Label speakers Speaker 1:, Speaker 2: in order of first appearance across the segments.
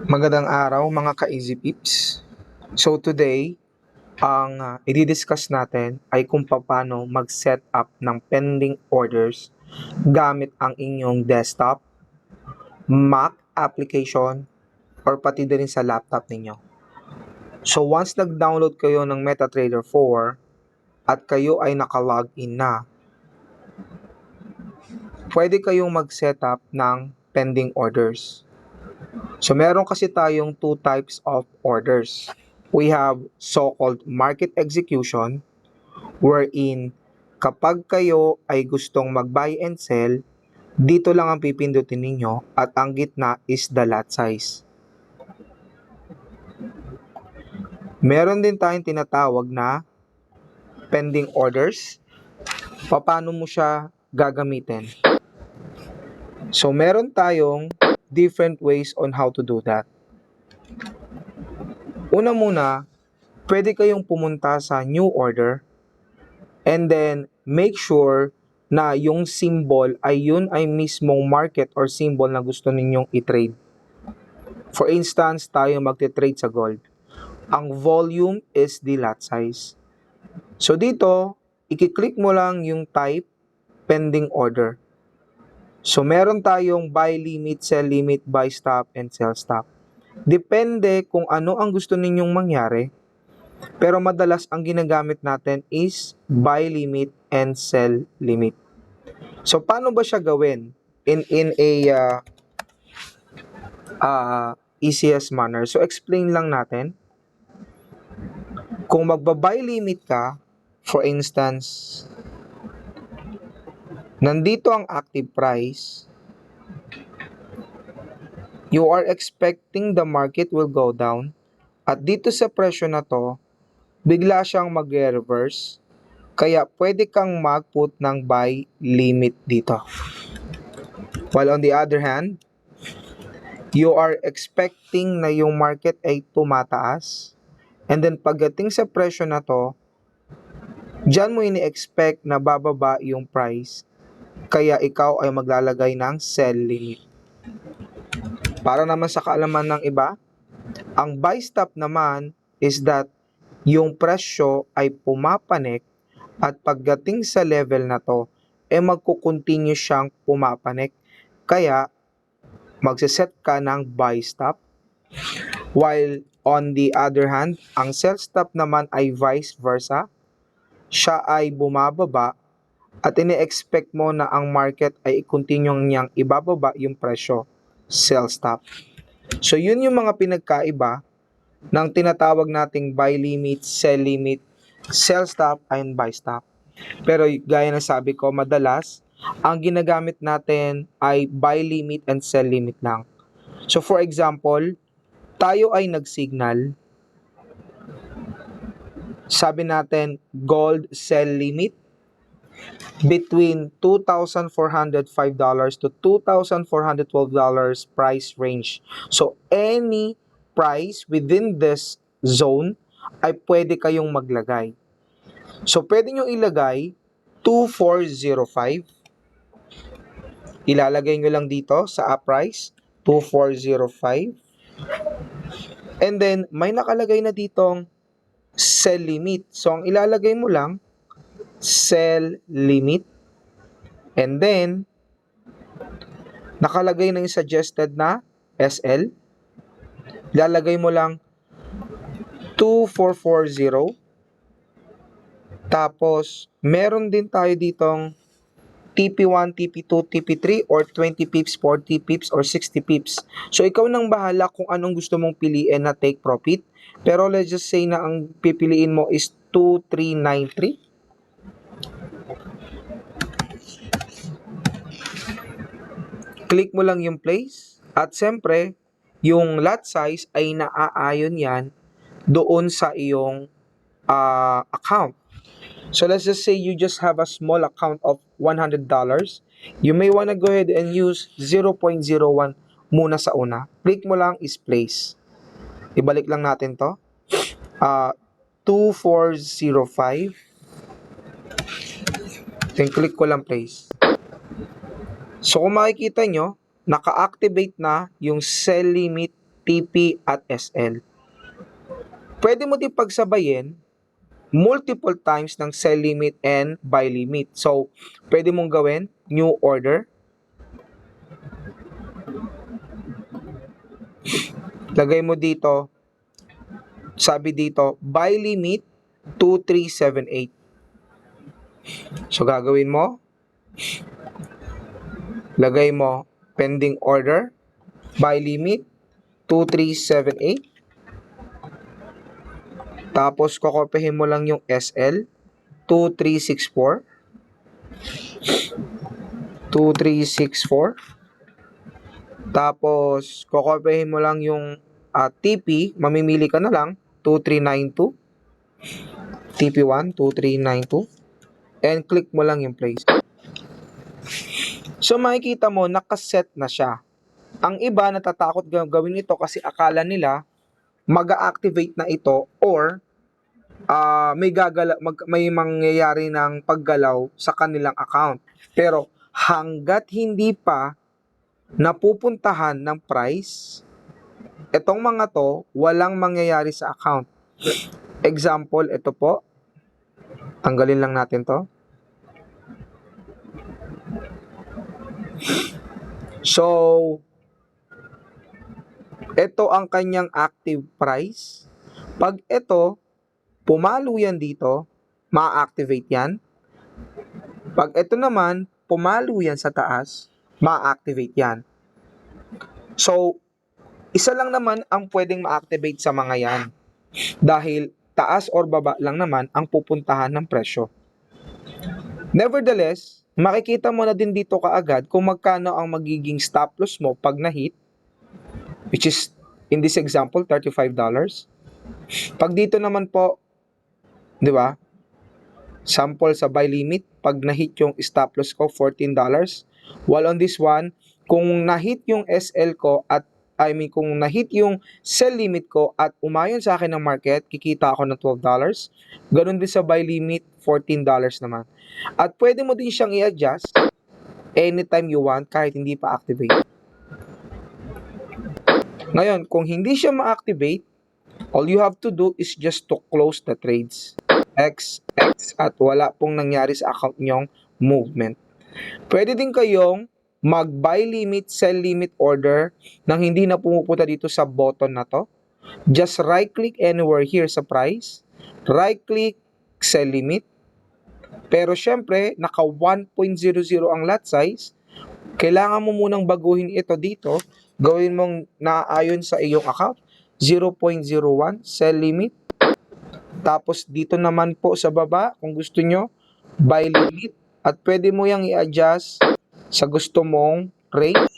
Speaker 1: Magandang araw mga ka-Easy Peeps. So today, ang i-discuss natin ay kung paano mag-set up ng pending orders gamit ang inyong desktop, Mac application, or pati din sa laptop ninyo. So once nag-download kayo ng MetaTrader 4 at kayo ay naka-login na, pwede kayong mag-set up ng pending orders. So meron kasi tayong two types of orders. We have so-called market execution wherein kapag kayo ay gustong mag-buy and sell, dito lang ang pipindutin ninyo at ang gitna is the lot size. Meron din tayong tinatawag na pending orders. Paano mo siya gagamitin? So meron tayong different ways on how to do that. Una muna, pwede kayong pumunta sa new order and then make sure na yung symbol ay yun ay mismong market or symbol na gusto ninyong i-trade. For instance, tayo magte-trade sa gold. Ang volume is the lot size. So dito, i-click mo lang yung type pending order. So meron tayong buy limit, sell limit, buy stop, and sell stop. Depende kung ano ang gusto ninyong mangyari. Pero madalas ang ginagamit natin is buy limit and sell limit. So paano ba siya gawin in a easiest manner? So explain lang natin. Kung magba-buy limit ka, for instance, nandito ang active price, you are expecting the market will go down at dito sa presyo na to, bigla siyang mag-reverse. Kaya pwede kang mag-put ng buy limit dito. While on the other hand, you are expecting na yung market ay tumataas. And then pagdating sa presyo na to, dyan mo ini-expect na bababa yung price. Kaya ikaw ay maglalagay ng sell limit. Para naman sa kaalaman ng iba, ang buy stop naman is that yung presyo ay pumapanik at pagdating sa level na to, magkukontinue siyang pumapanik. Kaya, magsiset ka ng buy stop. While on the other hand, ang sell stop naman ay vice versa. Siya ay bumababa at ini-expect mo na ang market ay i-continue niyang ibababa yung presyo. Sell stop. So yun yung mga pinagkaiba ng tinatawag nating buy limit, sell stop, and buy stop. Pero gaya na sabi ko, madalas, ang ginagamit natin ay buy limit and sell limit lang. So for example, tayo ay nag-signal, sabi natin gold sell limit between $2,405 to $2,412 price range. So any price within this zone ay pwede kayong maglagay. So pwede nyo ilagay 2405. Ilalagay nyo lang dito sa up price 2405. And then may nakalagay na ditong sell limit. So ang ilalagay mo lang sell limit. And then nakalagay na yung suggested na SL. Ilalagay mo lang 2440. Tapos meron din tayo ditong TP1, TP2, TP3 or 20 pips, 40 pips, or 60 pips. So ikaw nang bahala kung anong gusto mong piliin na take profit. Pero let's just say na ang pipiliin mo is 2393. Click mo lang yung place. At siyempre, yung lot size ay naaayon yan doon sa iyong account. So let's just say you just have a small account of $100. You may wanna go ahead and use 0.01 muna sa una. Click mo lang is place. Ibalik lang natin to. 2405. Then click ko lang place. So kung makikita nyo, naka-activate na yung sell limit TP at SL. Pwede mo din pagsabayin multiple times ng sell limit and buy limit. So, pwede mong gawin new order. Lagay mo dito, sabi dito, buy limit 2378. So, gagawin mo, lagay mo pending order, buy limit 2378. Tapos, kokopihin mo lang yung SL 2364. 2364. Tapos, kokopihin mo lang yung TP, mamimili ka na lang, 2392. TP1, 2392. And click mo lang yung place. So, makikita mo, nakaset na siya. Ang iba, natatakot gawin ito kasi akala nila, mag-activate na ito or may mangyayari ng paggalaw sa kanilang account. Pero, hanggat hindi pa napupuntahan ng price, itong mga to, walang mangyayari sa account. Example, ito po. Tanggalin lang natin to. So, ito ang kanyang active price. Pag ito, pumalo yan dito, ma-activate yan. Pag ito naman, pumalo yan sa taas, ma-activate yan. So, isa lang naman ang pwedeng ma-activate sa mga yan. Dahil taas or baba lang naman ang pupuntahan ng presyo. Nevertheless, makikita mo na din dito kaagad kung magkano ang magiging stop loss mo pag na-hit, which is, in this example, $35. Pag dito naman po, di ba, sample sa buy limit, pag na-hit yung stop loss ko, $14. While on this one, kung na-hit yung SL ko at kung na-hit yung sell limit ko at umayon sa akin ng market, kikita ako ng $12. Ganun din sa buy limit, $14 naman. At pwede mo din siyang i-adjust anytime you want kahit hindi pa activate. Ngayon, kung hindi siya ma-activate, all you have to do is just to close the trades. X at wala pong nangyari sa account nyong movement. Pwede din kayong mag-buy limit, sell limit order nang hindi na pumupunta dito sa button na to. Just right-click anywhere here sa price. Right-click, sell limit. Pero syempre, naka 1.00 ang lot size. Kailangan mo munang baguhin ito dito. Gawin mong naayon sa iyong account. 0.01, sell limit. Tapos dito naman po sa baba, kung gusto nyo, buy limit. At pwede mo yang i-adjust sa gusto mong rate.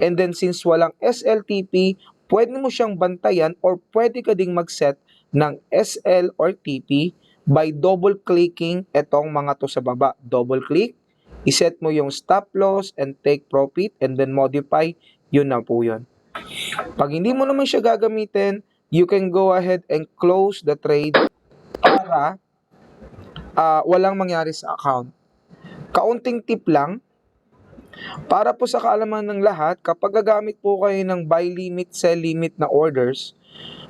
Speaker 1: And then since walang SLTP, pwede mo siyang bantayan or pwede ka ding mag-set ng SL or TP by double-clicking itong mga to sa baba. Double-click, iset mo yung stop loss and take profit and then modify, yun na po yun. Pag hindi mo naman siya gagamitin, you can go ahead and close the trade para walang mangyari sa account. Kaunting tip lang, para po sa kaalaman ng lahat, kapag gagamit po kayo ng buy limit, sell limit na orders,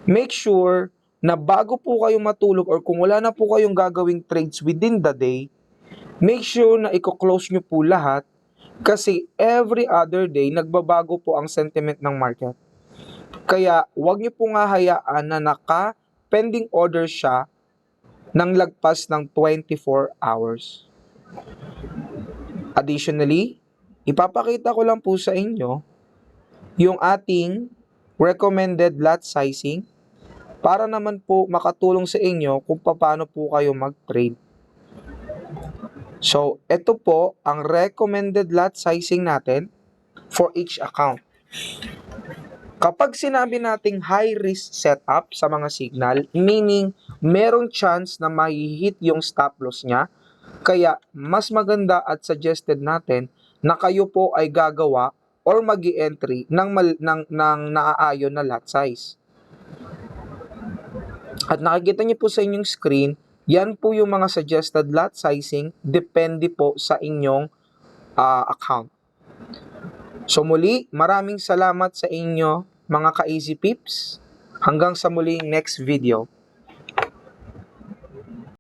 Speaker 1: make sure na bago po kayo matulog or kung wala na po kayong gagawing trades within the day, make sure na i-close nyo po lahat kasi every other day, nagbabago po ang sentiment ng market. Kaya, huwag nyo po nga hayaan na naka-pending order siya ng lagpas ng 24 hours. Additionally, ipapakita ko lang po sa inyo yung ating recommended lot sizing para naman po makatulong sa inyo kung paano po kayo mag-trade. So, ito po ang recommended lot sizing natin for each account. Kapag sinabi nating high risk setup sa mga signal, meaning merong chance na mai-hit yung stop loss niya, kaya mas maganda at suggested natin na kayo po ay gagawa or magi-entry ng naaayon na lot size. At nakikita niyo po sa inyong screen, yan po yung mga suggested lot sizing, depende po sa inyong account. So muli, maraming salamat sa inyo mga ka-easy peeps. Hanggang sa muling next video.